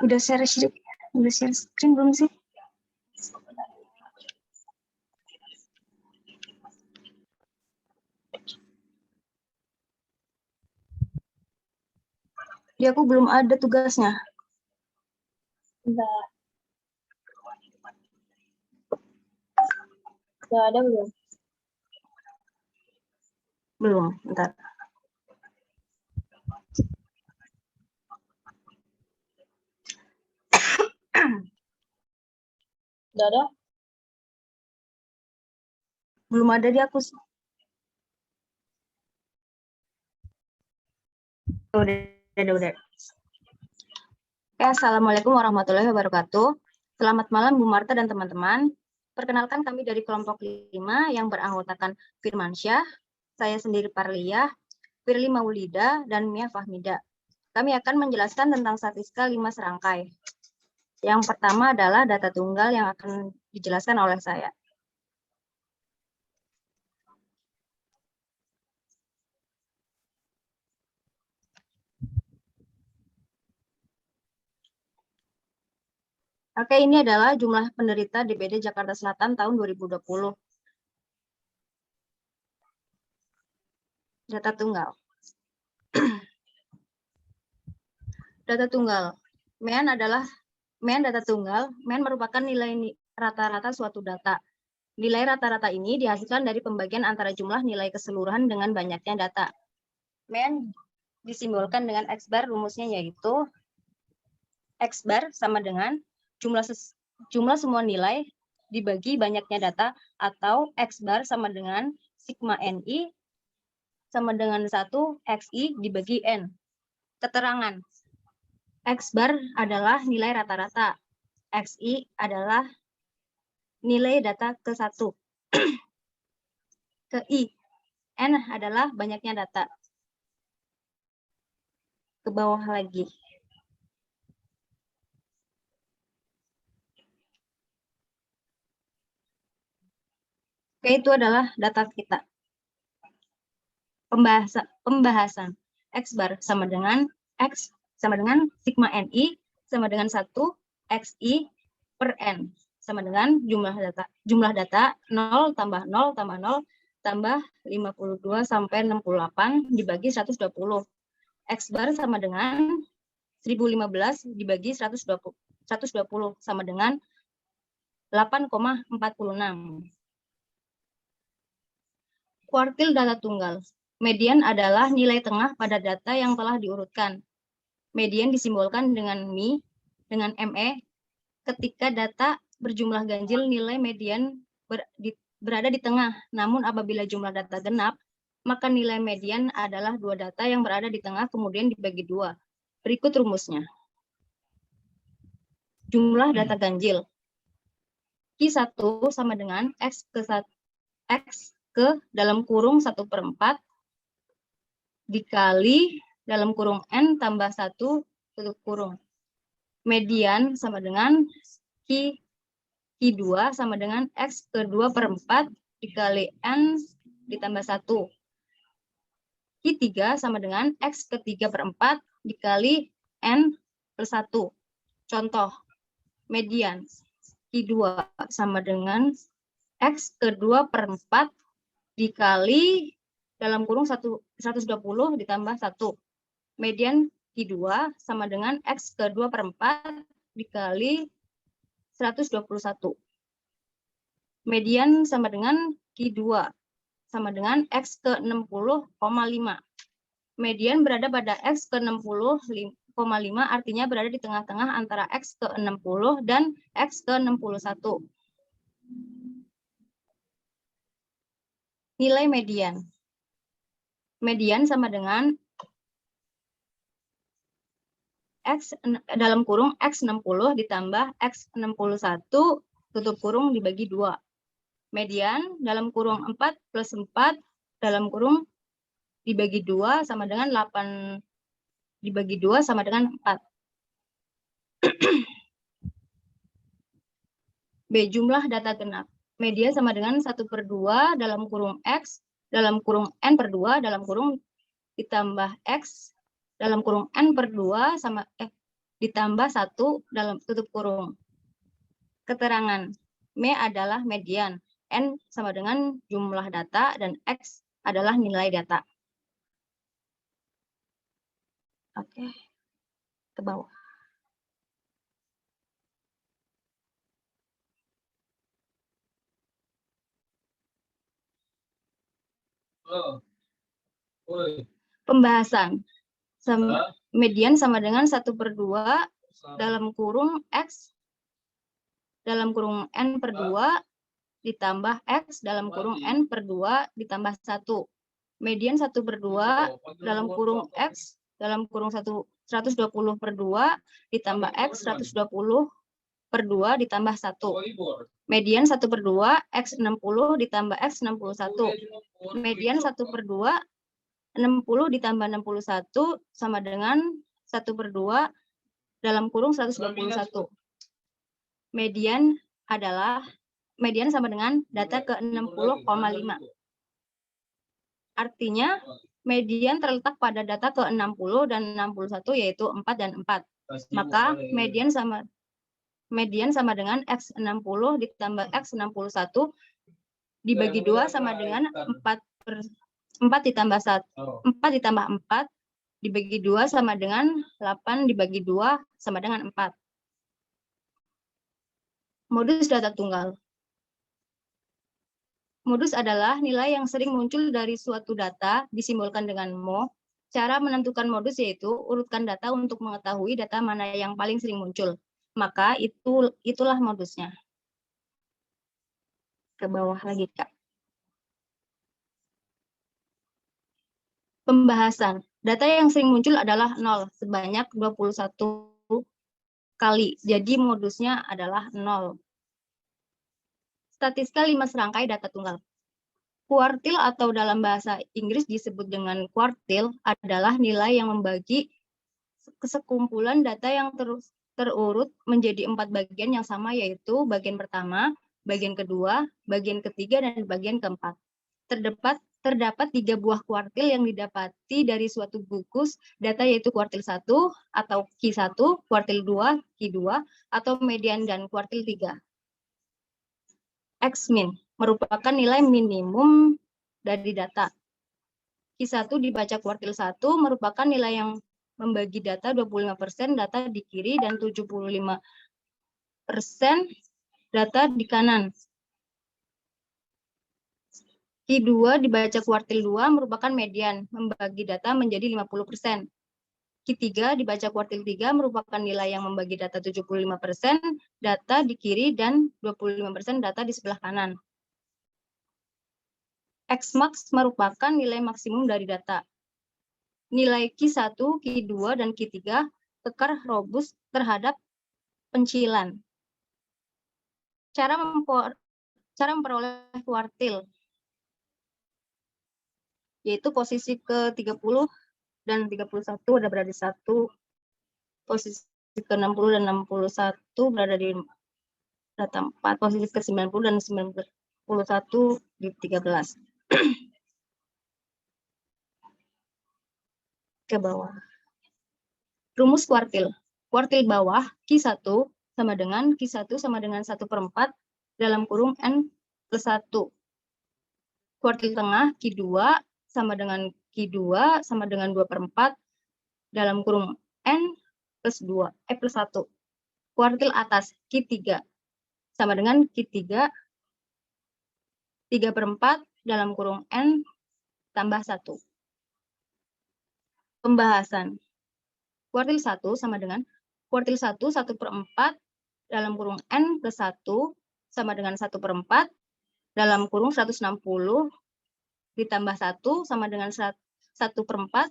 Udah share screen belum sih? Di aku belum ada tugasnya. Enggak. Udah ada belum? Belum, bentar. Udah ada? Belum ada di aku. Udah. Oke, Assalamualaikum warahmatullahi wabarakatuh. Selamat malam Bu Marta dan teman-teman. Perkenalkan kami dari kelompok 5 yang beranggotakan Firmansyah, saya sendiri Parliah, Firly Maulida, dan Mia Fahmida. Kami akan menjelaskan tentang statistika 5 serangkai. Yang pertama adalah data tunggal yang akan dijelaskan oleh saya. Oke, ini adalah jumlah penderita DBD Jakarta Selatan tahun 2020. Data tunggal. Data tunggal. MEN data tunggal. MEN merupakan nilai rata-rata suatu data. Nilai rata-rata ini dihasilkan dari pembagian antara jumlah nilai keseluruhan dengan banyaknya data. MEN disimbolkan dengan X bar, rumusnya yaitu X bar sama dengan jumlah semua nilai dibagi banyaknya data, atau X bar sama dengan sigma NI sama dengan 1 XI dibagi N. Keterangan. X bar adalah nilai rata-rata. XI adalah nilai data ke 1. Ke I. N adalah banyaknya data. Ke bawah lagi. Oke, itu adalah data kita. Pembahasan. X bar sama dengan X sama dengan sigma NI sama dengan 1 XI per N sama dengan jumlah data 0 tambah 0 tambah 0 tambah 52 sampai 68 dibagi 120. X bar sama dengan 1015 dibagi 120 sama dengan 8,46. Kuartil data tunggal. Median adalah nilai tengah pada data yang telah diurutkan. Median disimbolkan dengan MI, dengan ME, ketika data berjumlah ganjil nilai median berada di tengah. Namun apabila jumlah data genap, maka nilai median adalah dua data yang berada di tengah kemudian dibagi 2. Berikut rumusnya. Jumlah data ganjil. Q1 sama dengan X ke dalam kurung 1/4 dikali dalam kurung N tambah 1 tutup kurung. Median sama dengan Q2 sama dengan X ke 2/4 dikali N ditambah 1. Q3 sama dengan X ke 3/4 dikali N plus 1. Contoh, median Q2 sama dengan X ke 2/4 dikali dalam kurung 120 ditambah 1. Median Q2 sama dengan X ke 2/4 dikali 121. Median sama dengan Q2 sama dengan X ke 60,5. Median berada pada X ke 60,5 artinya berada di tengah-tengah antara X ke 60 dan X ke 61. Nilai median. Median sama dengan X dalam kurung X60 ditambah X61 tutup kurung dibagi 2. Median dalam kurung 4 plus 4 dalam kurung dibagi 2 sama dengan 8 dibagi 2 sama dengan 4. B. Jumlah data genap. Media sama dengan 1/2 dalam kurung X dalam kurung N/2 dalam kurung ditambah X dalam kurung N per 2 sama ditambah 1 dalam tutup kurung. Keterangan M adalah median, N sama dengan jumlah data, dan X adalah nilai data. Oke, ke bawah. Pembahasan. Median sama dengan 1/2 dalam kurung X dalam kurung N per 2 ditambah X dalam kurung N per 2 ditambah 1. Median 1/2 dalam kurung X dalam kurung 120 per 2 ditambah X 120 per 2 ditambah 1. Median 1/2 X 60 ditambah X 61. Median 1/2 60 ditambah 61 sama dengan 1/2 dalam kurung 121. Median sama dengan data ke 60,5. Artinya median terletak pada data ke 60 dan 61 yaitu 4 dan 4. Maka median sama dengan X 60 ditambah X 61 dibagi 2 sama dengan 4 ditambah 4 dibagi 2 sama dengan 8 dibagi 2 sama dengan 4. Modus data tunggal. Modus adalah nilai yang sering muncul dari suatu data disimbolkan dengan mo. Cara menentukan modus yaitu urutkan data untuk mengetahui data mana yang paling sering muncul. Maka itulah modusnya. Ke bawah lagi, Kak. Pembahasan. Data yang sering muncul adalah 0 sebanyak 21 kali. Jadi modusnya adalah 0. Statistika 5 serangkai data tunggal. Kuartil atau dalam bahasa Inggris disebut dengan kuartil adalah nilai yang membagi sekumpulan data yang terurut menjadi 4 bagian yang sama, yaitu bagian pertama, bagian kedua, bagian ketiga, dan bagian keempat. Terdapat 3 buah kuartil yang didapati dari suatu gugus data, yaitu kuartil 1 atau Q1, kuartil 2, Q2, atau median, dan kuartil 3. X-min merupakan nilai minimum dari data. Q1 dibaca kuartil 1 merupakan nilai yang membagi data 25% data di kiri dan 75% data di kanan. Q2 dibaca kuartil 2 merupakan median, membagi data menjadi 50%. Q3 dibaca kuartil 3 merupakan nilai yang membagi data 75% data di kiri dan 25% data di sebelah kanan. Xmax merupakan nilai maksimum dari data. Nilai Q1, Q2, dan Q3 kekar robust terhadap pencilan. Cara memperoleh kuartil, yaitu posisi ke-30 dan 31 ada berada di 1, posisi ke-60 dan 61 berada di data 4, posisi ke-90 dan 91 di 13. Ke bawah. Rumus kuartil. Kuartil bawah Q1 sama dengan Q1 sama dengan 1/4 dalam kurung N plus 1. Kuartil tengah Q2 sama dengan Q2 sama dengan 2/4 dalam kurung N plus 2, plus 1. Kuartil atas Q3 sama dengan Q3 3/4 dalam kurung N tambah 1. Pembahasan. Kuartil 1 sama dengan kuartil 1 1/4 dalam kurung N plus 1 sama dengan 1/4 dalam kurung 160 ditambah 1 sama dengan 1/4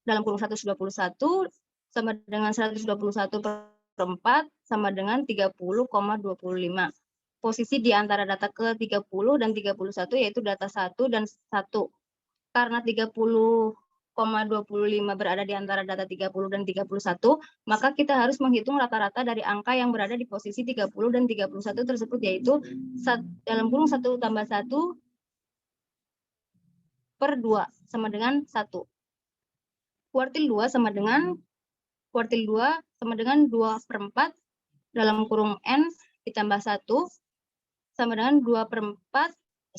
dalam kurung 121 sama dengan 121/4 sama dengan 30,25. Posisi di antara data ke-30 dan 31 yaitu data 1 dan 1. Karena 30,25 berada di antara data 30 dan 31, maka kita harus menghitung rata-rata dari angka yang berada di posisi 30 dan 31 tersebut, yaitu dalam kurung 1 tambah 1/2 sama dengan 1. kuartil 2 sama dengan 2/4 dalam kurung N ditambah 1 sama dengan 2/4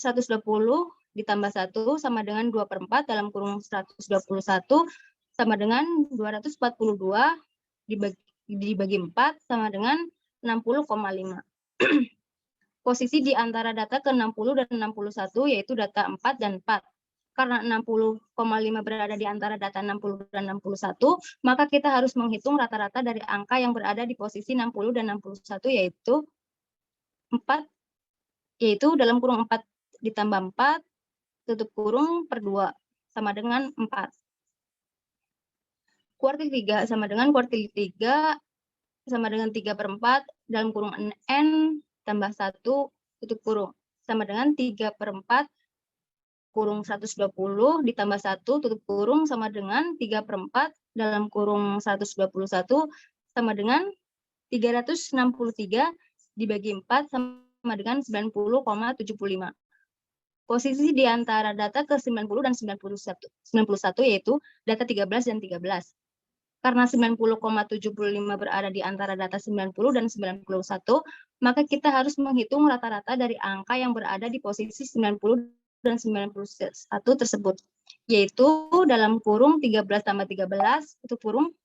120 ditambah 1 sama dengan 2/4 dalam kurung 121 sama dengan 242 dibagi 4 sama dengan 60,5. Posisi di antara data ke-60 dan 61 yaitu data 4 dan 4. Karena 60,5 berada di antara data 60 dan 61, maka kita harus menghitung rata-rata dari angka yang berada di posisi 60 dan 61 yaitu 4, yaitu dalam kurung 4 ditambah 4 tutup kurung per 2 sama dengan 4. Kuartil 3 sama dengan kuartil 3 sama dengan 3/4 dalam kurung N tambah 1 tutup kurung sama dengan 3/4 kurung 120 ditambah 1 tutup kurung sama dengan 3/4 dalam kurung 121 sama dengan 363 dibagi 4 sama dengan 90,75. Posisi di antara data ke-90 dan 91 yaitu data 13 dan 13. Karena 90,75 berada di antara data 90 dan 91, maka kita harus menghitung rata-rata dari angka yang berada di posisi 90 dan 91 tersebut, yaitu dalam kurung 13 tambah 13 itu kurung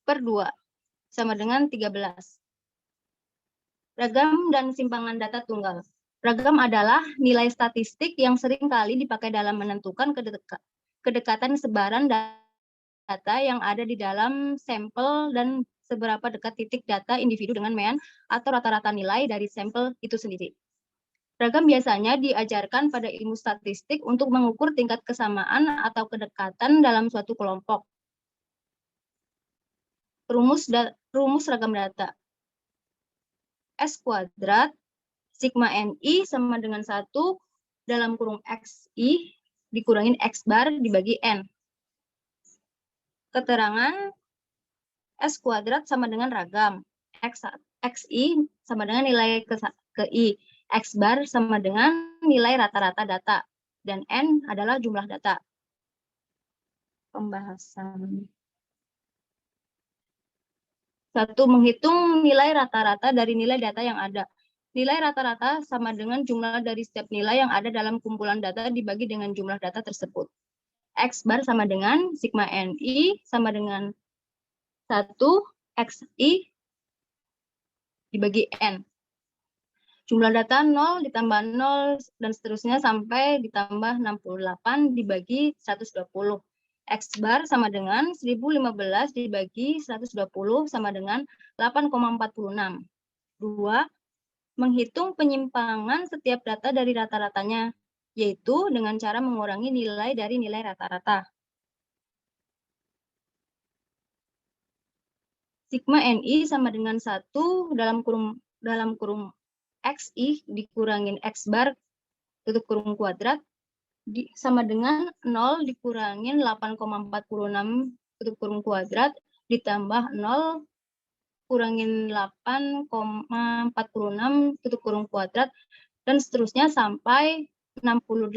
per 2 sama dengan 13. Ragam dan simpangan data tunggal. Ragam adalah nilai statistik yang sering kali dipakai dalam menentukan kedekatan sebaran data yang ada di dalam sampel dan seberapa dekat titik data individu dengan mean atau rata-rata nilai dari sampel itu sendiri. Ragam biasanya diajarkan pada ilmu statistik untuk mengukur tingkat kesamaan atau kedekatan dalam suatu kelompok. Rumus ragam data. S kuadrat sigma NI sama dengan 1 dalam kurung XI dikurangin X bar dibagi N. Keterangan S kuadrat sama dengan ragam. XI sama dengan nilai ke I. X bar sama dengan nilai rata-rata data. Dan N adalah jumlah data. Pembahasan. 1. Menghitung nilai rata-rata dari nilai data yang ada. Nilai rata-rata sama dengan jumlah dari setiap nilai yang ada dalam kumpulan data dibagi dengan jumlah data tersebut. X bar sama dengan sigma NI sama dengan 1 XI dibagi N. Jumlah data 0 ditambah 0 dan seterusnya sampai ditambah 68 dibagi 120. X bar sama dengan 1015 dibagi 120 sama dengan 8,46. 2. Menghitung penyimpangan setiap data dari rata-ratanya, yaitu dengan cara mengurangi nilai dari nilai rata-rata. Sigma NI sama dengan 1 dalam kurung XI dikurangin X bar tutup kurung kuadrat sama dengan 0 dikurangin 8,46 tutup kurung kuadrat ditambah 0 kurangin 8,46 tutup kurung kuadrat dan seterusnya sampai 68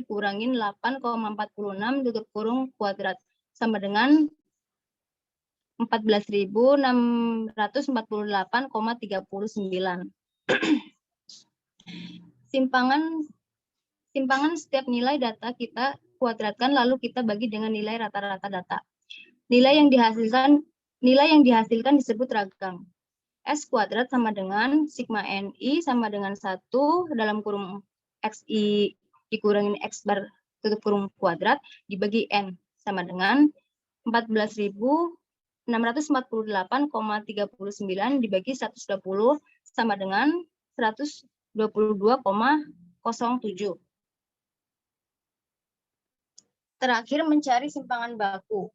dikurangin 8,46 tutup kurung kuadrat sama dengan 14.648,39. Simpangan setiap nilai data kita kuadratkan lalu kita bagi dengan nilai rata-rata data. Nilai yang dihasilkan disebut ragam. S kuadrat sama dengan sigma NI sama dengan 1 dalam kurung XI dikurangin X bar tutup kurung kuadrat dibagi N sama dengan 14.648,39 dibagi 120 sama dengan 122,07. Terakhir, mencari simpangan baku.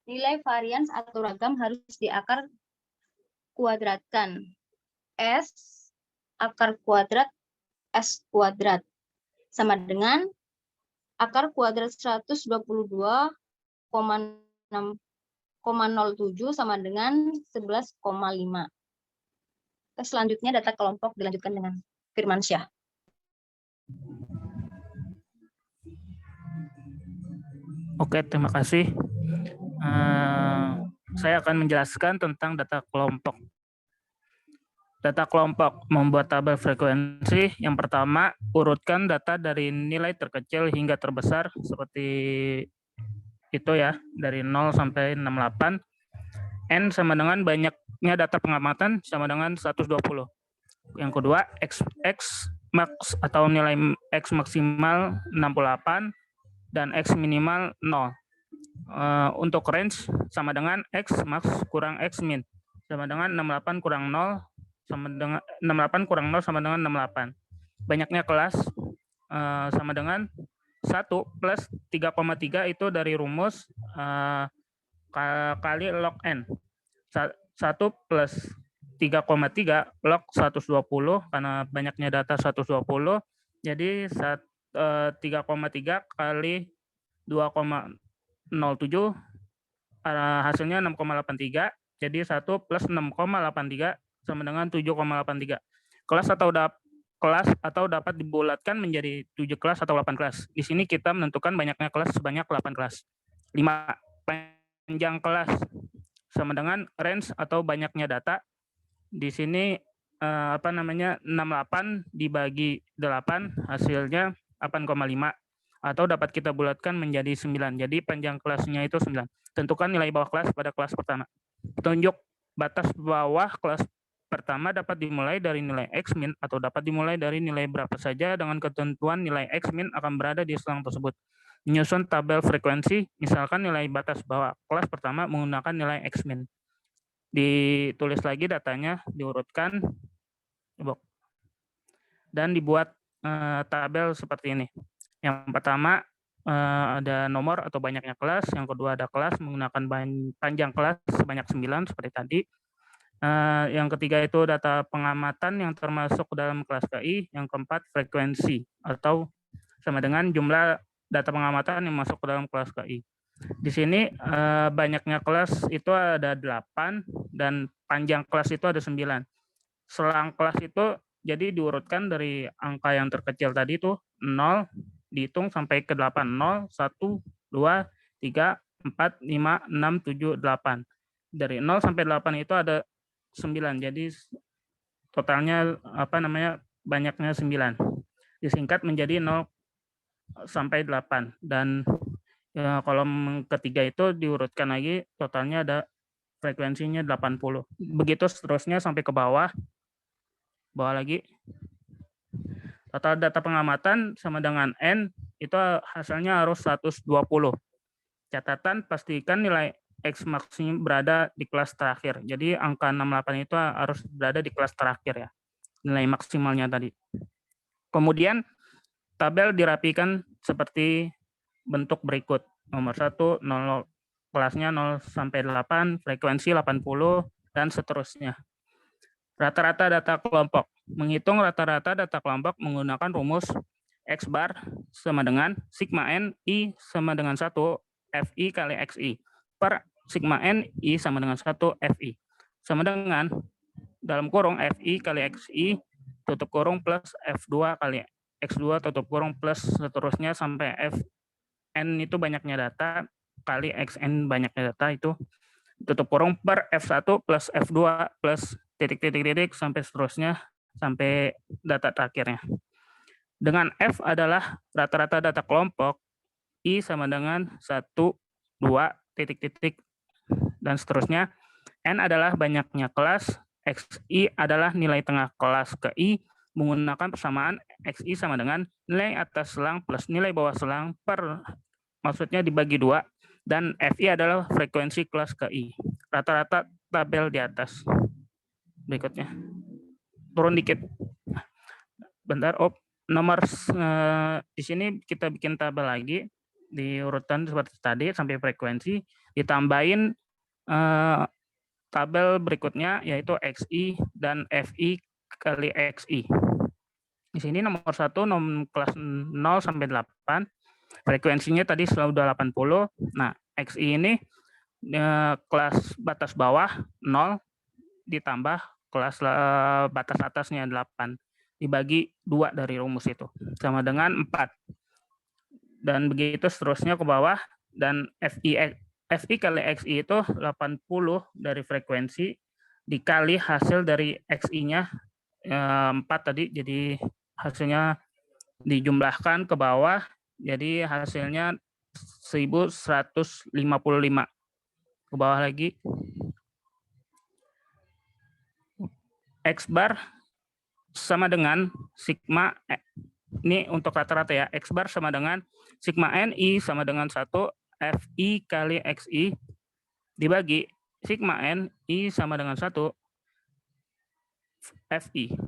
Nilai varians atau ragam harus diakar kuadratkan. S akar kuadrat S kuadrat sama dengan akar kuadrat 122,07 sama dengan 11,5. Selanjutnya data kelompok dilanjutkan dengan Firmansyah. Oke, terima kasih. Saya akan menjelaskan tentang data kelompok. Data kelompok membuat tabel frekuensi. Yang pertama, urutkan data dari nilai terkecil hingga terbesar seperti itu ya, dari 0 sampai 68. N sama dengan banyaknya data pengamatan sama dengan 120. Yang kedua, X max atau nilai X maksimal 68 dan X minimal 0. Untuk range sama dengan X max kurang X min sama dengan 68 kurang 0 sama dengan 68 kurang 0 sama dengan 68. Banyaknya kelas sama dengan 1 plus 3,3 itu dari rumus kali log N. 1 plus 3,3 log 120 karena banyaknya data 120. Jadi 3,3 kali 2,07 hasilnya 6,83. Jadi 1 plus 6,83 sama dengan 7,83. Kelas atau dapat dibulatkan menjadi 7 kelas atau 8 kelas. Di sini kita menentukan banyaknya kelas sebanyak 8 kelas. 5. Panjang kelas sama dengan range atau banyaknya data. Di sini 68 dibagi 8 hasilnya 8,5 atau dapat kita bulatkan menjadi 9. Jadi panjang kelasnya itu 9. Tentukan nilai bawah kelas pada kelas pertama. Petunjuk batas bawah kelas pertama dapat dimulai dari nilai X min atau dapat dimulai dari nilai berapa saja dengan ketentuan nilai X min akan berada di selang tersebut. Menyusun tabel frekuensi, misalkan nilai batas bawah kelas pertama menggunakan nilai X min. Ditulis lagi datanya, diurutkan, dan dibuat tabel seperti ini. Yang pertama ada nomor atau banyaknya kelas, yang kedua ada kelas menggunakan panjang kelas sebanyak 9 seperti tadi. Yang ketiga itu data pengamatan yang termasuk dalam kelas KI, yang keempat frekuensi atau sama dengan jumlah data pengamatan yang masuk ke dalam kelas KI. Di sini banyaknya kelas itu ada 8 dan panjang kelas itu ada 9. Selang kelas itu jadi diurutkan dari angka yang terkecil tadi itu 0 dihitung sampai ke 8. 0, 1, 2, 3, 4, 5, 6, 7, 8. Dari 0 sampai 8 itu ada 9. Jadi totalnya banyaknya 9. Disingkat menjadi 0 sampai 8 dan kolom ketiga itu diurutkan lagi, totalnya ada frekuensinya 80. Begitu seterusnya sampai ke bawah lagi. Total data pengamatan sama dengan N itu hasilnya harus 120. Catatan pastikan nilai X maksimum berada di kelas terakhir. Jadi angka 68 itu harus berada di kelas terakhir ya, nilai maksimalnya tadi. Kemudian tabel dirapikan seperti bentuk berikut. Nomor 1, 0, kelasnya 0 sampai 8, frekuensi 80, dan seterusnya. Rata-rata data kelompok. Menghitung rata-rata data kelompok menggunakan rumus X bar sama dengan sigma N I sama dengan 1 FI kali XI per sigma N I sama dengan 1 FI sama dengan dalam kurung FI kali XI tutup kurung plus F2 kali X2 tutup kurung plus seterusnya sampai Fn itu banyaknya data kali Xn banyaknya data itu tutup kurung per F1 plus F2 plus titik sampai seterusnya sampai data terakhirnya. Dengan F adalah rata-rata data kelompok, I sama dengan 1, 2, titik dan seterusnya. N adalah banyaknya kelas, XI adalah nilai tengah kelas ke I menggunakan persamaan XI sama dengan nilai atas selang plus nilai bawah selang per maksudnya dibagi 2 dan FI adalah frekuensi kelas ke I. Rata-rata tabel di atas. Berikutnya. Turun dikit. Bentar, nomor di sini kita bikin tabel lagi di urutan seperti tadi sampai frekuensi, ditambahin tabel berikutnya yaitu XI dan FI kali XI. Di sini nomor 1 kelas 0 sampai 8, frekuensinya tadi sudah 80. Nah, XI ini kelas batas bawah 0 ditambah kelas batas atasnya 8 dibagi 2 dari rumus itu sama dengan 4. Dan begitu seterusnya ke bawah dan FI kali XI itu 80 dari frekuensi dikali hasil dari XI-nya 4 tadi, jadi hasilnya dijumlahkan ke bawah, jadi hasilnya 1155. Ke bawah lagi. X bar sama dengan sigma, ini untuk rata-rata ya, X bar sama dengan sigma NI sama dengan 1 FI kali XI dibagi sigma NI sama dengan 1 FI.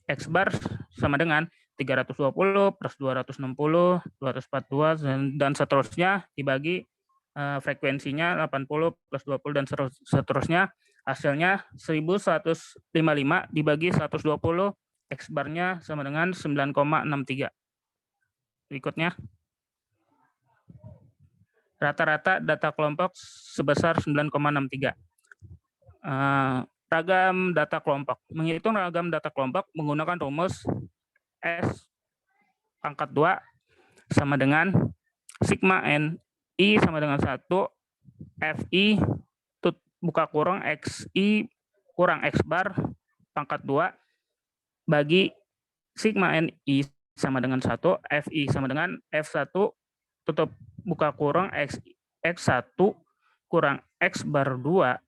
X bar sama dengan 320 plus 260, 242, dan seterusnya dibagi frekuensinya 80 plus 20 dan seterusnya, hasilnya 1155 dibagi 120, X barnya sama dengan 9,63. Berikutnya, rata-rata data kelompok sebesar 9,63. Ragam data kelompok. Menghitung ragam data kelompok menggunakan rumus S pangkat 2 sama dengan sigma NI sama dengan 1 FI buka kurung XI kurang X bar pangkat 2 bagi sigma NI sama dengan 1 FI sama dengan F1 tutup buka kurung X1 kurang X bar 2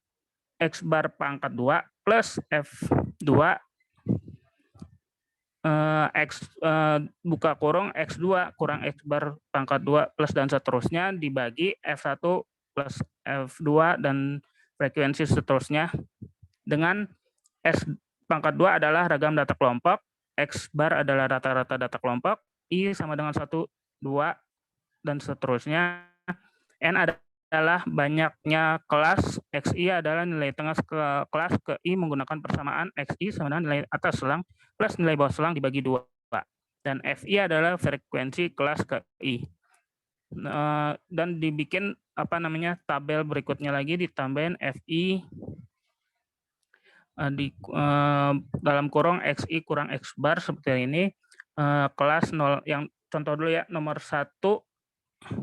X bar pangkat 2 plus F2 buka kurung X2 kurang X bar pangkat 2 plus dan seterusnya dibagi F1 plus F2 dan frekuensi seterusnya dengan S pangkat 2 adalah ragam data kelompok, X bar adalah rata-rata data kelompok, I sama dengan 1, 2, dan seterusnya. N adalah banyaknya kelas, XI adalah nilai tengah kelas ke I menggunakan persamaan XI sama dengan nilai atas selang plus nilai bawah selang dibagi 2. Dan FI adalah frekuensi kelas ke I. Dan dibikin tabel berikutnya lagi, ditambahin FI dalam kurung XI kurang X bar seperti ini, kelas 0, yang contoh dulu ya, nomor 1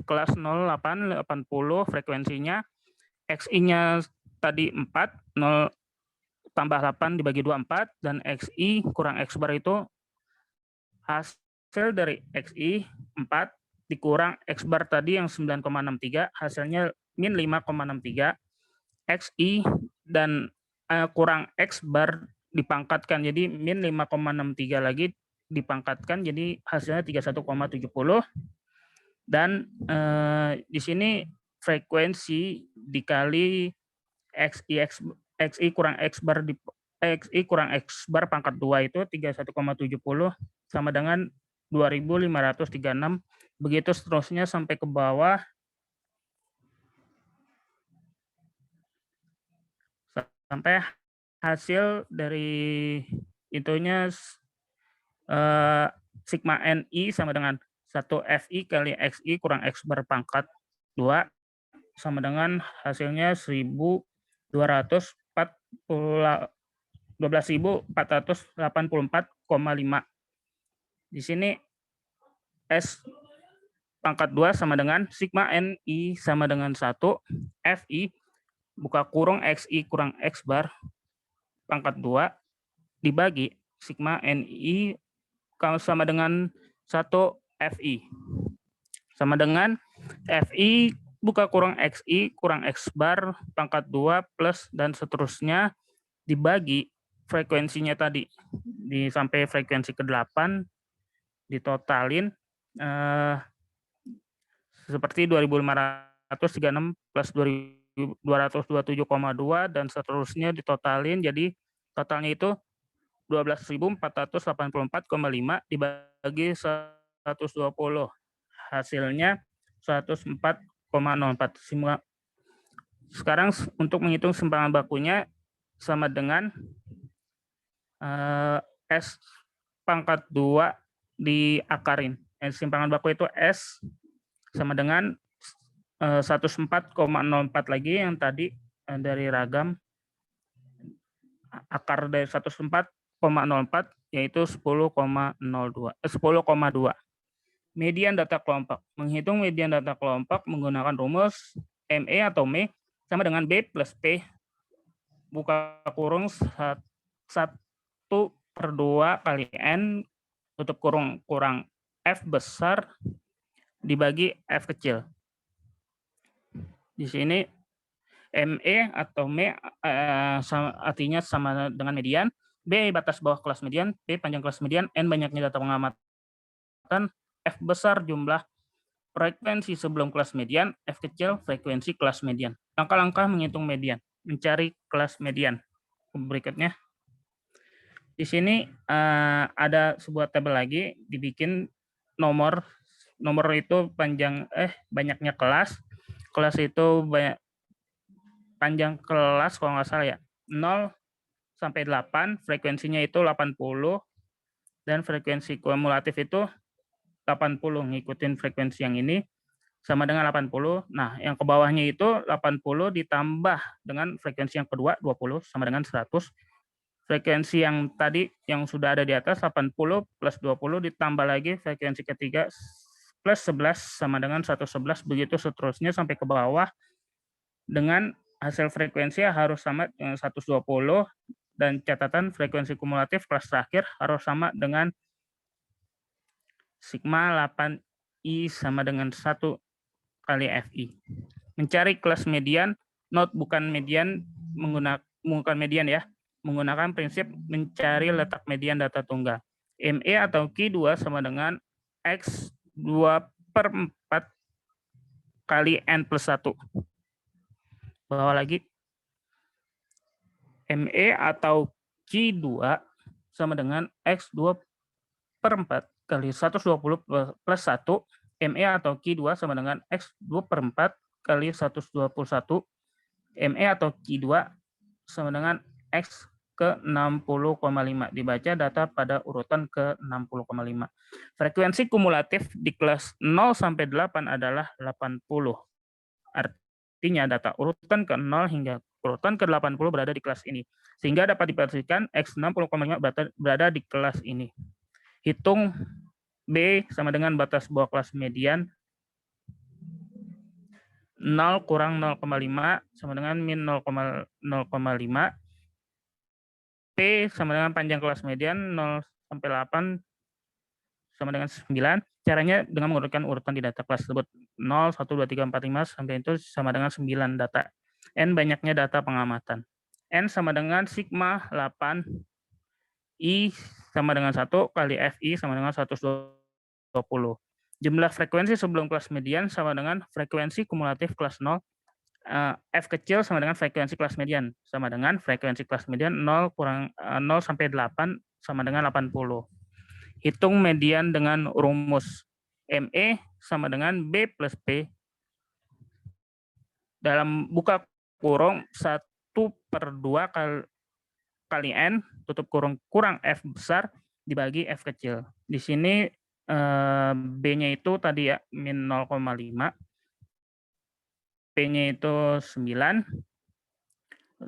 kelas 0880 frekuensinya, XI-nya tadi 4, 0 tambah 8 dibagi 2, 4, dan XI kurang X bar itu hasil dari XI 4 dikurang X bar tadi yang 9,63, hasilnya min 5,63, XI dan kurang X bar dipangkatkan, jadi min 5,63 lagi dipangkatkan, jadi hasilnya 31,70. Dan di sini frekuensi dikali XI kurang X bar XI kurang X bar pangkat 2 itu 31,70 sama dengan 2536. Begitu seterusnya sampai ke bawah sampai hasil dari itunya sigma NI sama dengan 1 FI kali XI kurang X bar pangkat 2 sama dengan hasilnya 12.484,5. Di sini S pangkat 2 sama dengan sigma NI sama dengan 1 FI buka kurung XI kurang X bar pangkat 2 dibagi sigma NI sama dengan 1 FI sama dengan FI buka kurung XI kurang X bar pangkat 2 plus dan seterusnya dibagi frekuensinya tadi sampai frekuensi ke-8 ditotalin seperti 2536 plus 227,2 dan seterusnya ditotalin, jadi totalnya itu 12.484,5 dibagi 120, hasilnya 104,04. Sekarang untuk menghitung simpangan bakunya sama dengan S pangkat 2 diakarin. Simpangan baku itu S sama dengan 104,04 lagi yang tadi dari ragam, akar dari 104,04 yaitu 10,2. Median data kelompok. Menghitung median data kelompok menggunakan rumus ME atau ME sama dengan B plus P buka kurung 1/2 kali N tutup kurung kurang F besar dibagi F kecil. Di sini ME atau ME artinya sama dengan median, B batas bawah kelas median, P panjang kelas median, N banyaknya data pengamatan, F besar jumlah frekuensi sebelum kelas median, F kecil frekuensi kelas median. Langkah-langkah menghitung median, mencari kelas median. Berikutnya, di sini ada sebuah tabel lagi, dibikin nomor itu banyaknya kelas itu banyak panjang kelas kalau nggak salah ya 0 sampai 8, frekuensinya itu 80 dan frekuensi kumulatif itu 80, ngikutin frekuensi yang ini sama dengan 80. Nah, yang ke bawahnya itu 80 ditambah dengan frekuensi yang kedua 20 sama dengan 100. Frekuensi yang tadi yang sudah ada di atas 80 plus 20 ditambah lagi frekuensi ketiga plus 11 sama dengan 111, begitu seterusnya sampai ke bawah dengan hasil frekuensi harus sama dengan 120 dan catatan frekuensi kumulatif kelas terakhir harus sama dengan sigma 8I sama dengan 1 kali FI. Mencari kelas median, note bukan median menggunakan median ya, menggunakan prinsip mencari letak median data tunggal. ME atau Q2 sama dengan X 2/4 kali N plus 1. Bawah lagi. ME atau Q2 sama dengan X 2/4 kali 120 plus 1. ME atau Q2 sama dengan X 2/4 kali 121. ME atau Q2 sama dengan X ke 60,5. Dibaca data pada urutan ke 60,5. Frekuensi kumulatif di kelas 0 sampai 8 adalah 80. Artinya data urutan ke 0 hingga urutan ke 80 berada di kelas ini. Sehingga dapat dipastikan X 60,5 berada di kelas ini. Hitung B sama dengan batas bawah kelas median 0 kurang 0,5 sama dengan min 0,5. P sama dengan panjang kelas median 0 sampai 8 sama dengan 9. Caranya dengan menggunakan urutan di data kelas tersebut 0, 1, 2, 3, 4, 5 sampai itu sama dengan 9 data. N banyaknya data pengamatan. N sama dengan sigma 8 I sama dengan 1 kali FI sama dengan 120. Jumlah frekuensi sebelum kelas median sama dengan frekuensi kumulatif kelas 0. F kecil sama dengan frekuensi kelas median. Sama dengan frekuensi kelas median 0 sampai 8 sama dengan 80. Hitung median dengan rumus ME sama dengan B plus P. Dalam buka kurung 1/2 kali N tutup kurung kurang F besar dibagi F kecil. Di sini B-nya itu tadi ya min 0,5. P-nya itu 9.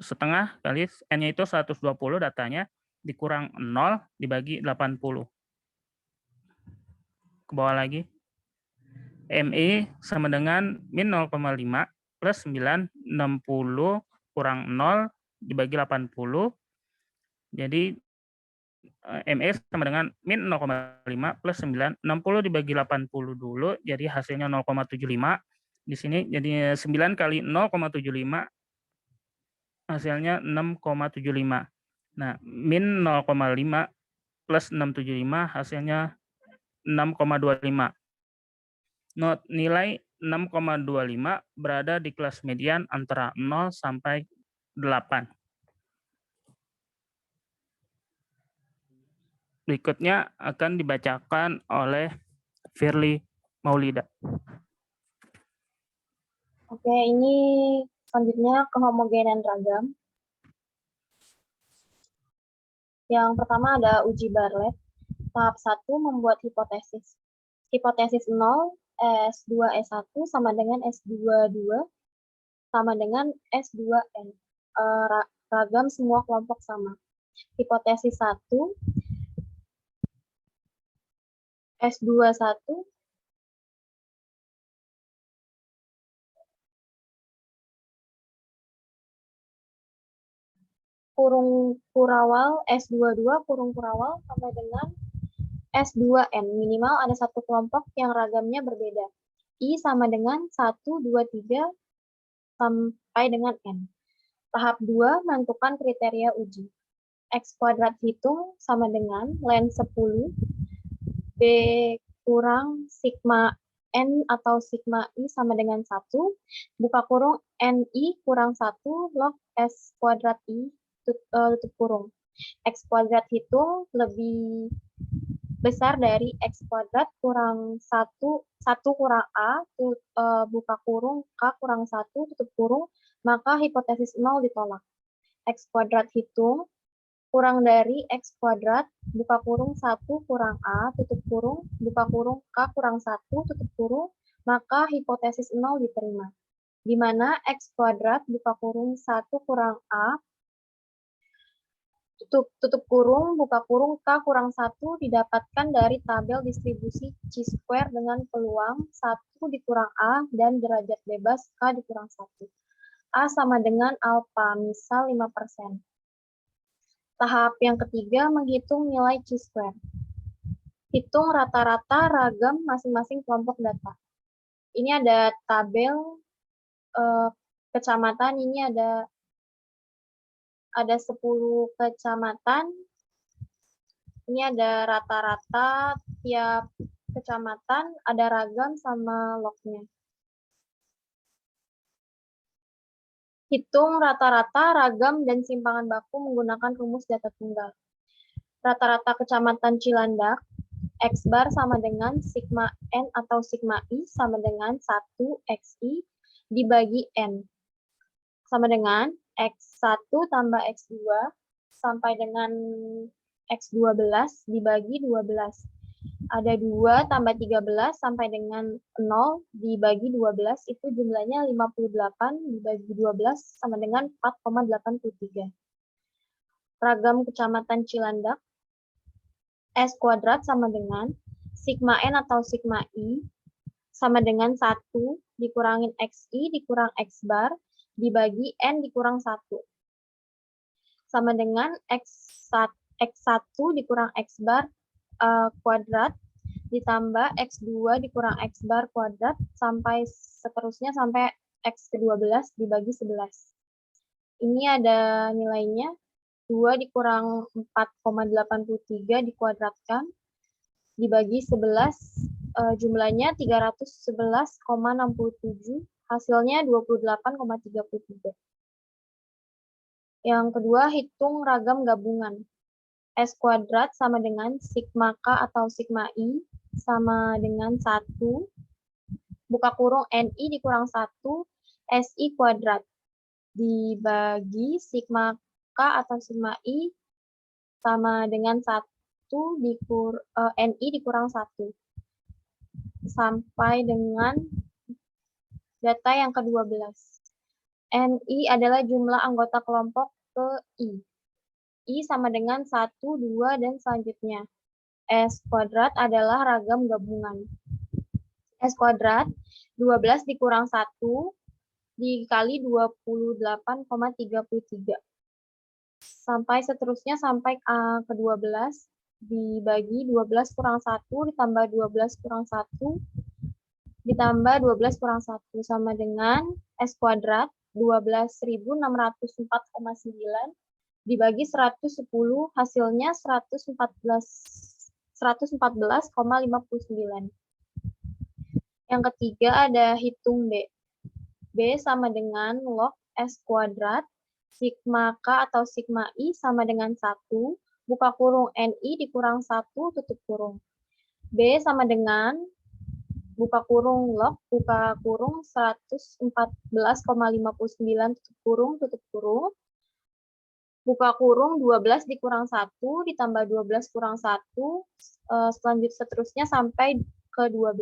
Setengah kali N-nya itu 120 datanya dikurang 0 dibagi 80. Ke bawah lagi. ME sama dengan min 0,5 plus 9, 60 kurang 0 dibagi 80. Jadi ME sama dengan min 0,5 plus 9, 60 dibagi 80 dulu, jadi hasilnya 0,75. Di sini jadi 9 kali 0,75, hasilnya 6,75. Nah, min 0,5 plus 675 hasilnya 6,25. Not nilai 6,25 berada di kelas median antara 0 sampai 8. Berikutnya akan dibacakan oleh Firly Maulida. Oke, ini selanjutnya kehomogenan ragam. Yang pertama ada uji Bartlett. Tahap 1 membuat hipotesis. Hipotesis 0, S2S1 sama dengan S22 sama dengan S2N. Ragam semua kelompok sama. Hipotesis 1, S21 kurung kurawal S22 kurung kurawal sampai dengan S2N. Minimal ada satu kelompok yang ragamnya berbeda. I sama dengan 1, 2, 3 sampai dengan N. Tahap 2, menentukan kriteria uji. X kuadrat hitung sama dengan len 10, B kurang sigma N atau sigma I sama dengan 1, buka kurung NI kurang 1 log S kuadrat I tutup kurung. X kuadrat hitung lebih besar dari X kuadrat kurang 1 kurang A, buka kurung K kurang 1 tutup kurung, maka hipotesis 0 ditolak. X kuadrat hitung kurang dari X kuadrat, buka kurung 1 kurang A, tutup kurung, buka kurung K kurang 1, tutup kurung, maka hipotesis 0 diterima. Di mana X kuadrat, buka kurung 1 kurang A, tutup kurung, buka kurung K kurang 1 didapatkan dari tabel distribusi chi-square dengan peluang 1 dikurang A dan derajat bebas K dikurang 1. A sama dengan alfa, misal 5%. Tahap yang ketiga, menghitung nilai chi-square. Hitung rata-rata ragam masing-masing kelompok data. Ini ada tabel kecamatan, ini ada 10 kecamatan. Ini ada rata-rata tiap kecamatan, ada ragam sama lognya. Hitung rata-rata ragam dan simpangan baku menggunakan rumus data tunggal. Rata-rata kecamatan Cilandak, X bar sama dengan sigma N atau sigma I sama dengan 1 XI dibagi N. Sama dengan X1 tambah X2 sampai dengan X12 dibagi 12. Ada 2 tambah 13 sampai dengan 0 dibagi 12, itu jumlahnya 58 dibagi 12 sama dengan 4,83. Ragam kecamatan Cilandak, S kuadrat sama dengan sigma N atau sigma I sama dengan 1 dikurangin XI dikurang X bar dibagi N dikurang 1. Sama dengan X1 dikurang X bar kuadrat ditambah X2 dikurang X bar kuadrat sampai seterusnya sampai X ke-12 dibagi 11. Ini ada nilainya 2 dikurang 4,83 dikuadratkan dibagi 11, jumlahnya 311,67, hasilnya 28,33. Yang kedua, hitung ragam gabungan. S kuadrat sama dengan sigma K atau sigma I sama dengan 1, buka kurung NI dikurang 1, SI kuadrat dibagi sigma K atau sigma I sama dengan 1 NI dikurang 1. Sampai dengan data yang ke-12. NI adalah jumlah anggota kelompok ke I sama dengan 1, 2, dan selanjutnya. S kuadrat adalah ragam gabungan. S kuadrat 12 dikurang 1 dikali 28,33. Sampai seterusnya sampai ke-12 dibagi 12 kurang 1 ditambah 12 kurang 1 ditambah 12 kurang 1 sama dengan S kuadrat 12.604,9 dibagi 110, hasilnya 114,59. Yang ketiga ada hitung B. B sama dengan log S kuadrat, sigma K atau sigma I sama dengan 1, buka kurung NI dikurang 1, tutup kurung. B sama dengan, buka kurung log, buka kurung 114,59, tutup kurung. Buka kurung 12 dikurang 1, ditambah 12 kurang 1, seterusnya sampai ke 12.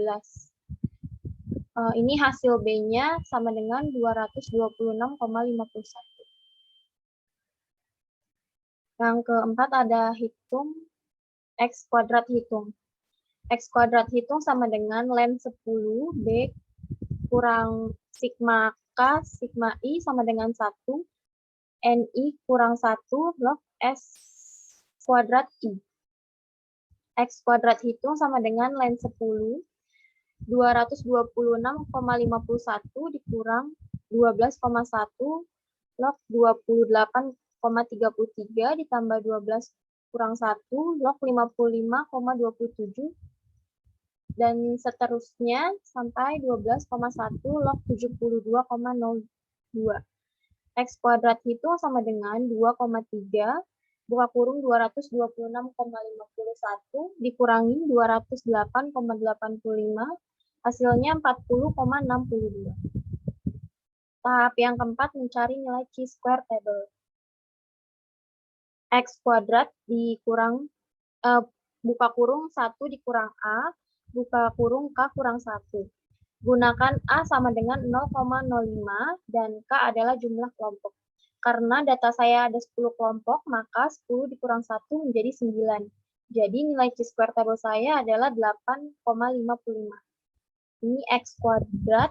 Ini hasil B-nya sama dengan 226,51. Yang keempat ada hitung X kuadrat hitung. X kuadrat hitung sama dengan len 10, B kurang sigma K, sigma I sama dengan 1, NI kurang 1 log S kuadrat I. X kuadrat hitung sama dengan len 10, 226,51 dikurang 12,1 log 28,33 ditambah 12 kurang 1 log 55,27 dan seterusnya sampai 12,1 log 72,02. X kuadrat hitung sama dengan 2,3 buka kurung 226,51 dikurangi 208,85 hasilnya 40,62. Tahap yang keempat mencari nilai chi-square table. X kuadrat dikurang buka kurung 1 dikurang A buka kurung K kurang 1. Gunakan A sama dengan 0,05 dan K adalah jumlah kelompok. Karena data saya ada 10 kelompok, maka 10 dikurang 1 menjadi 9. Jadi nilai chi-square table saya adalah 8,55. Ini X kuadrat,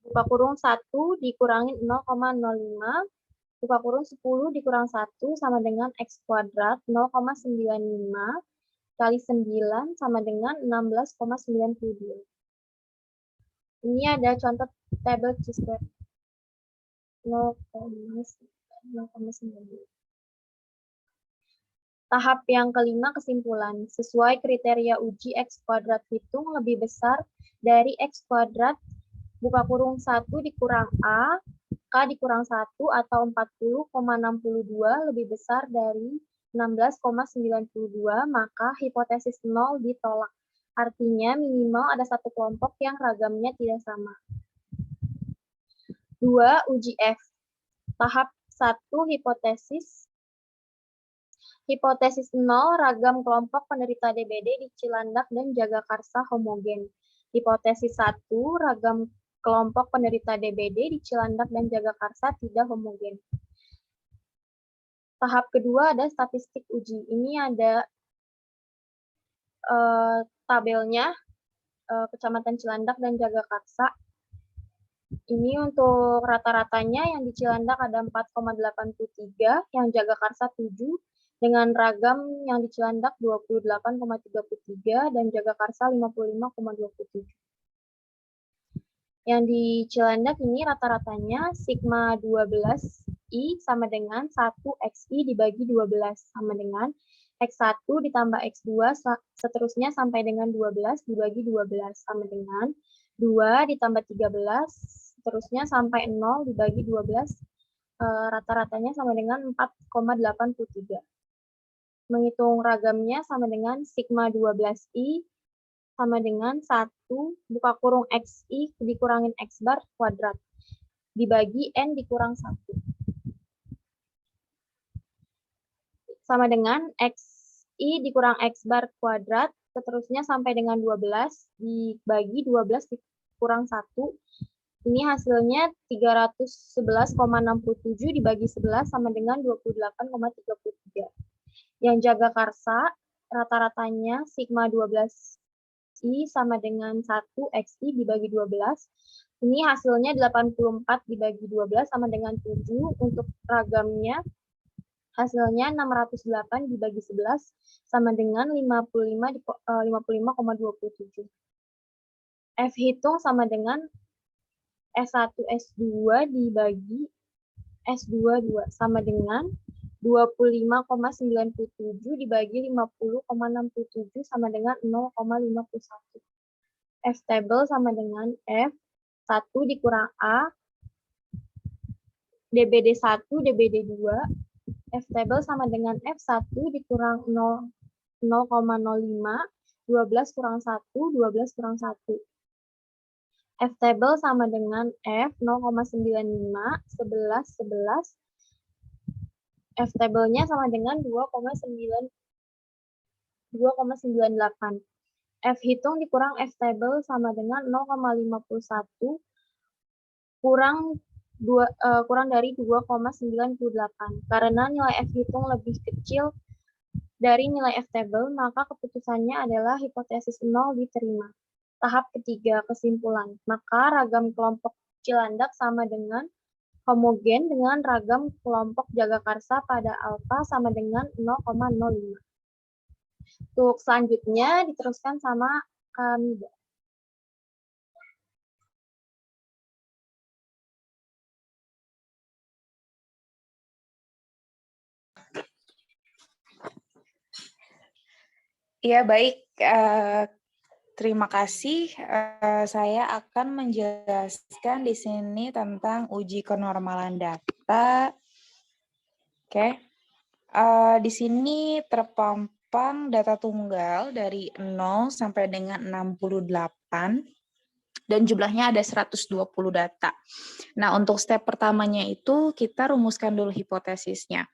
buka kurung 1 dikurangi 0,05, buka kurung 10 dikurang 1 sama dengan X kuadrat 0,95 kali 9 sama dengan 16,92. Ini ada contoh tabel chi-square. 0,9. Tahap yang kelima kesimpulan. Sesuai kriteria uji X kuadrat hitung lebih besar dari X kuadrat buka kurung 1 dikurang A, K dikurang 1 atau 40,62 lebih besar dari 16,92, maka hipotesis 0 ditolak. Artinya minimal ada satu kelompok yang ragamnya tidak sama. 2. Uji F. Tahap 1 hipotesis. Hipotesis 0, ragam kelompok penderita DBD di Cilandak dan Jagakarsa homogen. Hipotesis 1, ragam kelompok penderita DBD di Cilandak dan Jagakarsa tidak homogen. Tahap kedua ada statistik uji. Ini ada tabelnya, Kecamatan Cilandak dan Jagakarsa. Ini untuk rata-ratanya yang di Cilandak ada 4,83, yang Jagakarsa 7, dengan ragam yang di Cilandak 28,33 dan Jagakarsa 55,27. Yang di Cilandak ini rata-ratanya sigma 12I sama dengan 1XI dibagi 12 sama dengan X1 ditambah X2 seterusnya sampai dengan 12 dibagi 12 sama dengan 2 ditambah 13 seterusnya sampai 0 dibagi 12 rata-ratanya sama dengan 4,83. Menghitung ragamnya sama dengan sigma 12I sama dengan 1 buka kurung XI dikurangin X bar kuadrat dibagi N dikurang 1. Sama dengan XI dikurang X bar kuadrat, seterusnya sampai dengan 12 dibagi 12 dikurang 1. Ini hasilnya 311,67 dibagi 11 sama dengan 28,33. Yang Jagakarsa rata-ratanya sigma 12I sama dengan 1XI dibagi 12. Ini hasilnya 84 dibagi 12 sama dengan 7. Untuk ragamnya hasilnya 608 dibagi 11 sama dengan 55,27. F hitung sama dengan S1 S2 dibagi S2 2 sama dengan 25,97 dibagi 50,67 sama dengan 0,51. F table sama dengan F1 dikurang A, DBD 1, DBD 2. F table sama dengan F1 dikurang 0,05, 12 kurang 1, 12 kurang 1. F table sama dengan F 0,95, 11, 11. F table-nya sama dengan 2,98. F hitung dikurang F table sama dengan 0,51 kurang dari 2,98. Karena nilai F hitung lebih kecil dari nilai F table, maka keputusannya adalah hipotesis 0 diterima. Tahap ketiga, kesimpulan. Maka ragam kelompok Cilandak sama dengan homogen dengan ragam kelompok Jagakarsa pada alfa sama dengan 0,05. Untuk selanjutnya diteruskan sama Kamida. Ya, baik. Terima kasih. Saya akan menjelaskan di sini tentang uji kenormalan data. Oke. Di sini terpampang data tunggal dari 0 sampai dengan 68 dan jumlahnya ada 120 data. Nah, untuk step pertamanya itu kita rumuskan dulu hipotesisnya.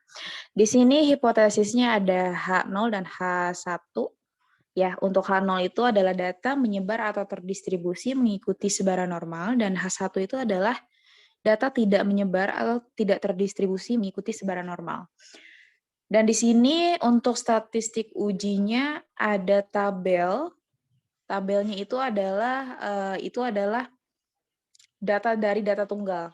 Di sini hipotesisnya ada H0 dan H1. Ya, untuk H0 itu adalah data menyebar atau terdistribusi mengikuti sebaran normal, dan H1 itu adalah data tidak menyebar atau tidak terdistribusi mengikuti sebaran normal. Dan di sini untuk statistik ujinya ada tabel. Tabelnya itu adalah data dari data tunggal.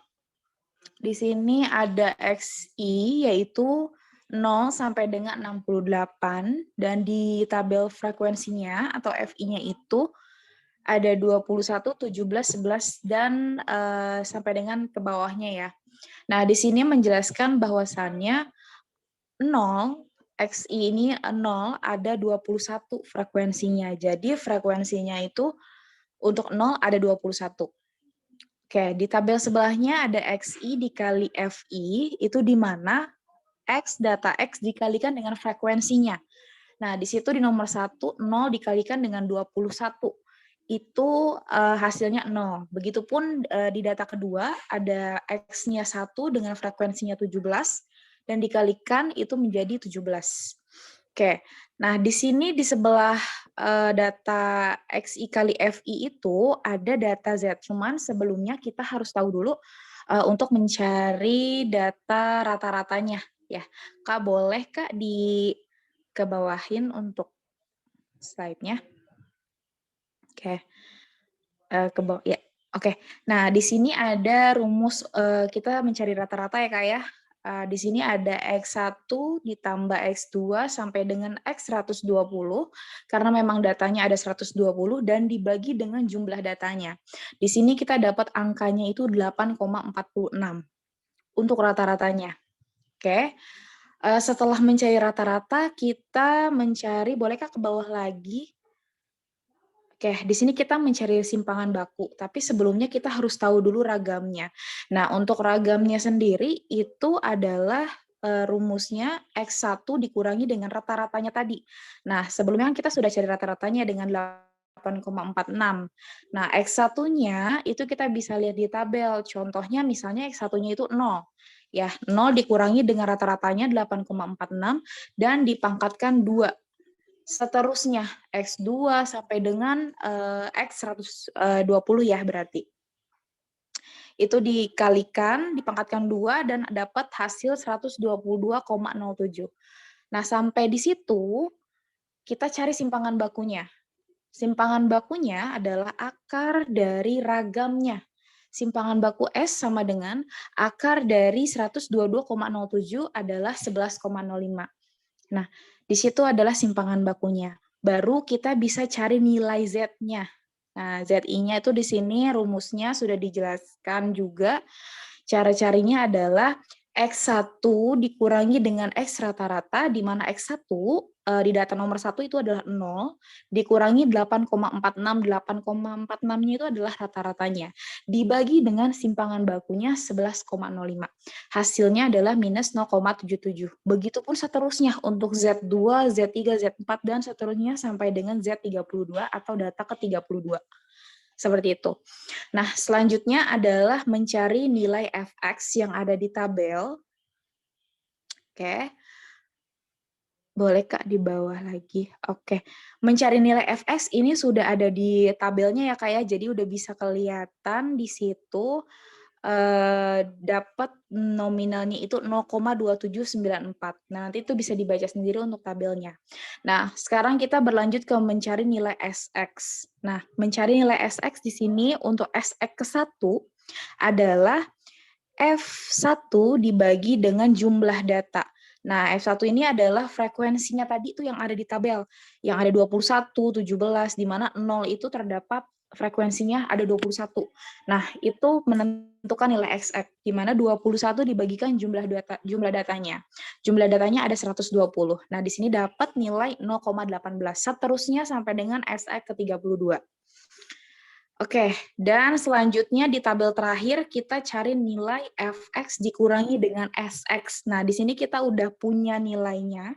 Di sini ada XI, yaitu 0 sampai dengan 68, dan di tabel frekuensinya atau FI-nya itu ada 21, 17, 11, dan sampai dengan ke bawahnya ya. Nah, di sini menjelaskan bahwasannya 0, XI ini 0, ada 21 frekuensinya. Jadi frekuensinya itu untuk 0 ada 21. Oke, di tabel sebelahnya ada XI dikali FI, itu di mana data X dikalikan dengan frekuensinya. Nah, di situ di nomor 1, 0 dikalikan dengan 21. Itu hasilnya 0. Begitupun di data kedua, ada X-nya 1 dengan frekuensinya 17, dan dikalikan itu menjadi 17. Oke, nah di sini di sebelah data XI kali FI itu ada data Z. Cuman sebelumnya kita harus tahu dulu untuk mencari data rata-ratanya. Ya, Kak, boleh Kak dikebawahin untuk slide-nya? Oke, ke bawah ya. Oke, nah di sini ada rumus kita mencari rata-rata ya Kak ya. Di sini ada X1 ditambah X2 sampai dengan X120, karena memang datanya ada 120 dan dibagi dengan jumlah datanya. Di sini kita dapat angkanya itu 8,46 untuk rata-ratanya. Oke, setelah mencari rata-rata, kita mencari, bolehkah ke bawah lagi? Oke, di sini kita mencari simpangan baku, tapi sebelumnya kita harus tahu dulu ragamnya. Nah, untuk ragamnya sendiri itu adalah rumusnya X1 dikurangi dengan rata-ratanya tadi. Nah, sebelumnya kita sudah cari rata-ratanya dengan 8,46. Nah, X1-nya itu kita bisa lihat di tabel. Contohnya misalnya X1-nya itu 0. Ya, 0 dikurangi dengan rata-ratanya 8,46 dan dipangkatkan 2. Seterusnya X2 sampai dengan X120 ya berarti. Itu dikalikan, dipangkatkan 2 dan dapat hasil 122,07. Nah, sampai di situ kita cari simpangan bakunya. Simpangan bakunya adalah akar dari ragamnya. Simpangan baku S sama dengan akar dari 122,07 adalah 11,05. Nah, di situ adalah simpangan bakunya. Baru kita bisa cari nilai Z-nya. Nah, ZI-nya itu di sini rumusnya sudah dijelaskan juga. Cara carinya adalah X1 dikurangi dengan X rata-rata, di mana X1 di data nomor 1 itu adalah 0, dikurangi 8,46. 8,46-nya itu adalah rata-ratanya. Dibagi dengan simpangan bakunya 11,05. Hasilnya adalah minus 0,77. Begitupun seterusnya untuk Z2, Z3, Z4, dan seterusnya sampai dengan Z32 atau data ke-32. Seperti itu. Nah, selanjutnya adalah mencari nilai fx yang ada di tabel. Oke. Boleh Kak di bawah lagi. Oke. Mencari nilai fx ini sudah ada di tabelnya ya Kak ya. Jadi udah bisa kelihatan di situ dapat nominalnya itu 0,2794. Nah, nanti itu bisa dibaca sendiri untuk tabelnya. Nah, sekarang kita berlanjut ke mencari nilai SX. Nah, mencari nilai SX di sini untuk SX ke-1 adalah F1 dibagi dengan jumlah data. Nah, F1 ini adalah frekuensinya tadi itu yang ada di tabel. Yang ada 21, 17, di mana 0 itu terdapat frekuensinya ada 21. Nah, itu menentukan nilai XX, di mana 21 dibagikan jumlah datanya. Jumlah datanya ada 120. Nah, di sini dapat nilai 0,18. Seterusnya sampai dengan XX ke 32. Oke, dan selanjutnya di tabel terakhir kita cari nilai fx dikurangi dengan sx. Nah, di sini kita udah punya nilainya,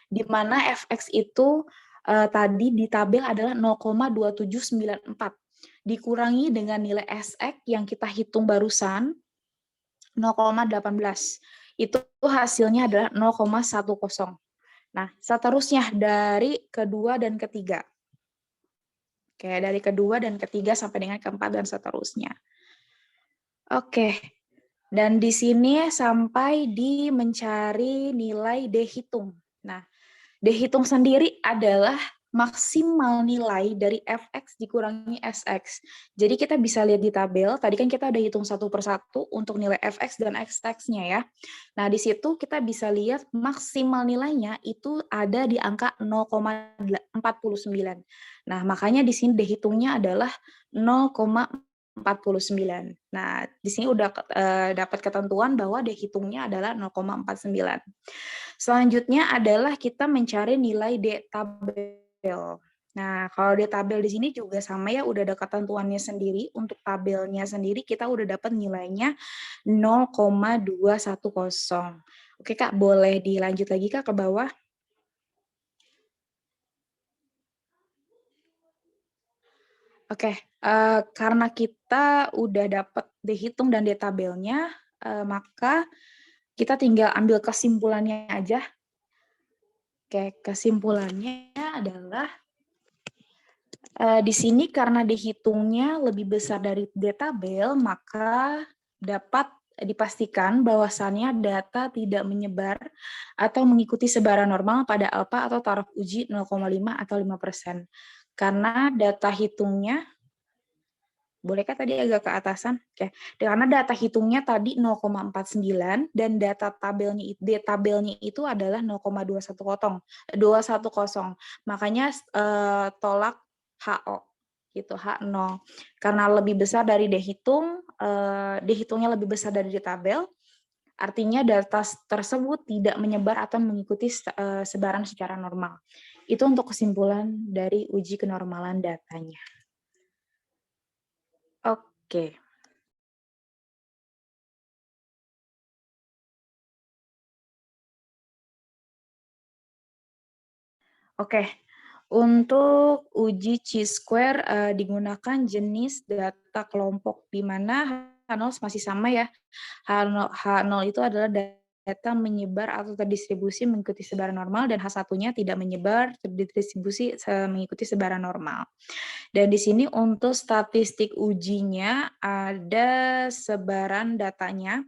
di mana fx itu tadi di tabel adalah 0,2794. Dikurangi dengan nilai sx yang kita hitung barusan, 0,18. Itu hasilnya adalah 0,10. Nah, seterusnya dari kedua dan ketiga. Oke, dari kedua dan ketiga sampai dengan keempat dan seterusnya. Oke, dan di sini sampai di mencari nilai D hitung. Nah, D hitung sendiri adalah maksimal nilai dari fx dikurangi sx. Jadi kita bisa lihat di tabel, tadi kan kita udah hitung satu persatu untuk nilai fx dan xx-nya ya. Nah, di situ kita bisa lihat maksimal nilainya itu ada di angka 0,49. Nah, makanya di sini dihitungnya adalah 0,49. Nah, di sini udah dapat ketentuan bahwa dihitungnya adalah 0,49. Selanjutnya adalah kita mencari nilai D tabel. Nah, kalau di tabel di sini juga sama ya, udah ada ketentuannya sendiri. Untuk tabelnya sendiri kita udah dapat nilainya 0,210. Oke Kak, boleh dilanjut lagi Kak ke bawah? Oke, karena kita udah dapat dihitung dan tabelnya, maka kita tinggal ambil kesimpulannya aja. Oke, kesimpulannya adalah di sini karena dihitungnya lebih besar dari tabel, maka dapat dipastikan bahwasannya data tidak menyebar atau mengikuti sebaran normal pada alfa atau taraf uji 0,5 atau 5%. Karena data hitungnya, bolehkah tadi agak ke atasan? Oke. Karena data hitungnya tadi 0,49 dan data tabelnya itu adalah 0,210. Makanya tolak HO gitu, H0. Karena lebih besar dari dihitung, dihitungnya lebih besar dari di tabel, artinya data tersebut tidak menyebar atau mengikuti sebaran secara normal. Itu untuk kesimpulan dari uji kenormalan datanya. Oke. Oke. Untuk uji chi-square digunakan jenis data kelompok, di mana H0 masih sama ya. H0 itu adalah data menyebar atau terdistribusi mengikuti sebaran normal, dan H1-nya tidak menyebar, terdistribusi mengikuti sebaran normal. Dan di sini untuk statistik ujinya ada sebaran datanya,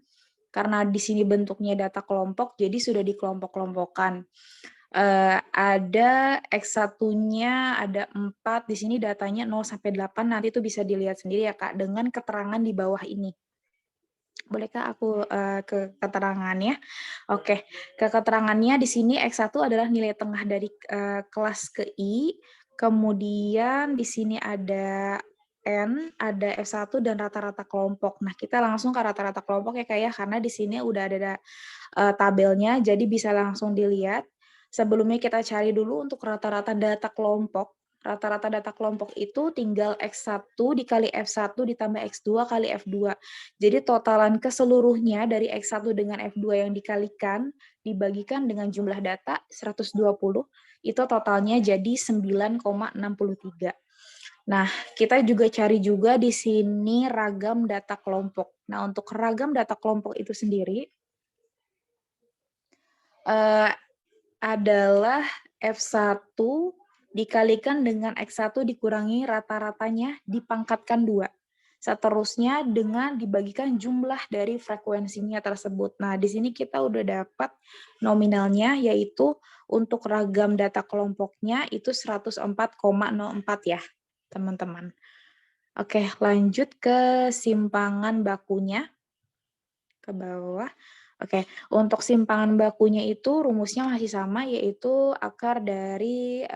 karena di sini bentuknya data kelompok, jadi sudah dikelompok-kelompokkan. Ada X1-nya ada 4, di sini datanya 0 sampai 8, nanti itu bisa dilihat sendiri ya Kak, dengan keterangan di bawah ini. Bolehkah aku ke keterangannya? Oke, ke keterangannya di sini X1 adalah nilai tengah dari kelas ke I, kemudian di sini ada N, ada F1 dan rata-rata kelompok. Nah, kita langsung ke rata-rata kelompok ya Kak ya, karena di sini udah ada tabelnya, jadi bisa langsung dilihat. Sebelumnya kita cari dulu untuk rata-rata data kelompok. Rata-rata data kelompok itu tinggal X1 dikali F1 ditambah X2 kali F2. Jadi totalan keseluruhnya dari X1 dengan F2 yang dikalikan, dibagikan dengan jumlah data 120, itu totalnya jadi 9,63. Nah, kita juga cari juga di sini ragam data kelompok. Nah, untuk ragam data kelompok itu sendiri, adalah F1 dikalikan dengan X1 dikurangi rata-ratanya dipangkatkan 2. Seterusnya dengan dibagikan jumlah dari frekuensinya tersebut. Nah, di sini kita udah dapat nominalnya, yaitu untuk ragam data kelompoknya itu 104,04 ya, teman-teman. Oke, lanjut ke simpangan bakunya. ke bawah. Oke, untuk simpangan bakunya itu rumusnya masih sama, yaitu akar dari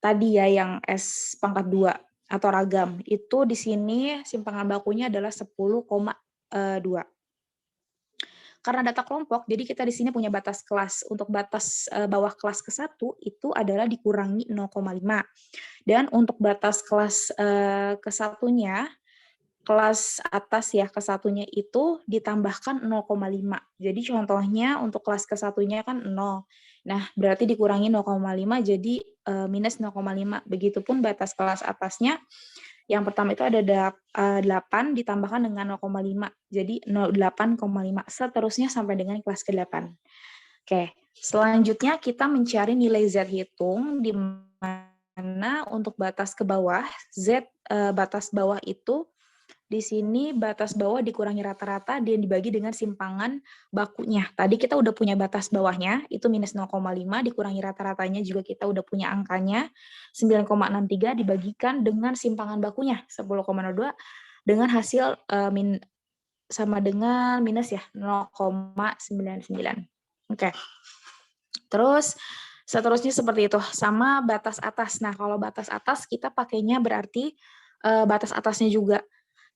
tadi ya yang S pangkat 2 atau ragam. Itu di sini simpangan bakunya adalah 10,2. Karena data kelompok, jadi kita di sini punya batas kelas. Untuk batas bawah kelas ke-1 itu adalah dikurangi 0,5. Dan untuk batas kelas ke-1-nya, kelas atas ya ke-1-nya itu ditambahkan 0,5. Jadi contohnya untuk kelas ke-1-nya kan 0. Nah, berarti dikurangi 0,5 jadi minus 0,5. Begitupun batas kelas atasnya. Yang pertama itu ada 8 ditambahkan dengan 0,5. Jadi 8,5. Seterusnya sampai dengan kelas ke-8. Oke, selanjutnya kita mencari nilai Z hitung di mana untuk batas ke bawah, Z batas bawah itu di sini batas bawah dikurangi rata-rata dan dibagi dengan simpangan bakunya. Tadi kita udah punya batas bawahnya, itu minus 0,5, dikurangi rata-ratanya juga kita udah punya angkanya, 9,63 dibagikan dengan simpangan bakunya, 10,02, dengan hasil sama dengan minus ya, 0,99. Oke. Terus seterusnya seperti itu, sama batas atas. Nah, kalau batas atas kita pakainya berarti batas atasnya juga.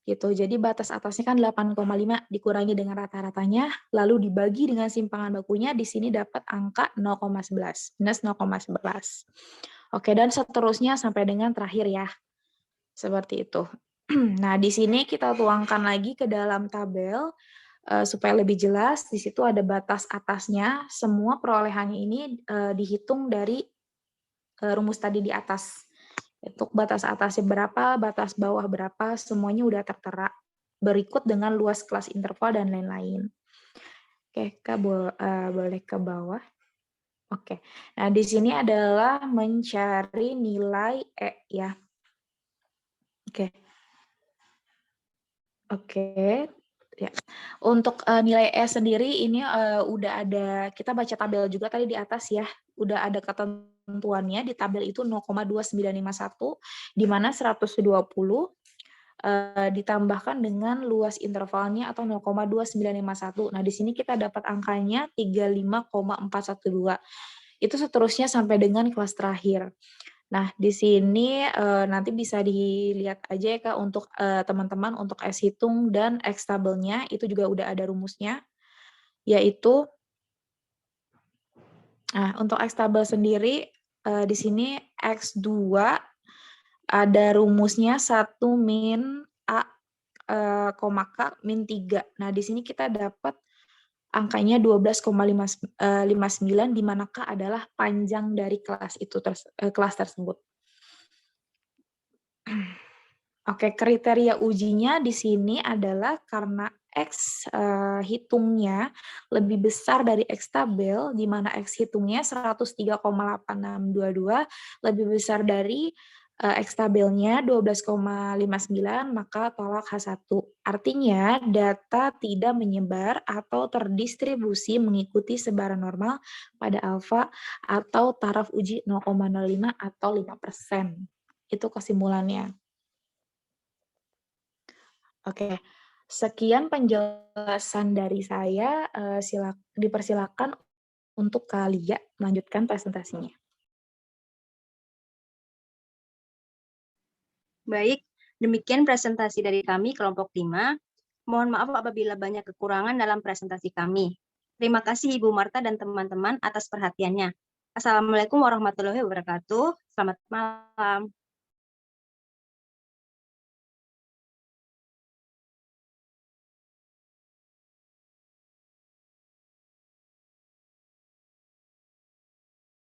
Gitu. Jadi batas atasnya kan 8,5 dikurangi dengan rata-ratanya, lalu dibagi dengan simpangan bakunya, di sini dapat angka 0,11, minus 0,11. Oke, dan seterusnya sampai dengan terakhir ya. Seperti itu. Nah, di sini kita tuangkan lagi ke dalam tabel, supaya lebih jelas. Di situ ada batas atasnya, semua perolehannya ini dihitung dari rumus tadi di atas. Untuk batas atasnya berapa, batas bawah berapa, semuanya udah tertera. Berikut dengan luas kelas interval dan lain-lain. Oke, Kak, boleh ke bawah. Oke, nah di sini adalah mencari nilai E ya. Oke. Oke, ya. Untuk nilai E sendiri ini udah ada, kita baca tabel juga tadi di atas ya, udah ada ketentuannya di tabel itu 0,2951, di mana 120 ditambahkan dengan luas intervalnya atau 0,2951. Nah, di sini kita dapat angkanya 35,412. Itu seterusnya sampai dengan kelas terakhir. Nah, di sini nanti bisa dilihat aja ya Kak untuk teman-teman untuk S hitung dan X tabelnya itu juga udah ada rumusnya, yaitu untuk X tabel sendiri di sini X2 ada rumusnya 1 min A, K min 3. Nah, di sini kita dapat angkanya 12,59 di mana K adalah panjang dari kelas itu kelas tersebut. Oke, kriteria ujinya di sini adalah karena X hitungnya lebih besar dari X tabel, di mana X hitungnya 103,8622, lebih besar dari X tabelnya 12,59, maka tolak H1. Artinya data tidak menyebar atau terdistribusi mengikuti sebaran normal pada alfa atau taraf uji 0,05 atau 5%. Itu kesimpulannya. Oke, sekian penjelasan dari saya. Dipersilakan untuk Kak melanjutkan presentasinya. Baik, demikian presentasi dari kami kelompok 5. Mohon maaf apabila banyak kekurangan dalam presentasi kami. Terima kasih Ibu Marta dan teman-teman atas perhatiannya. Assalamualaikum warahmatullahi wabarakatuh. Selamat malam.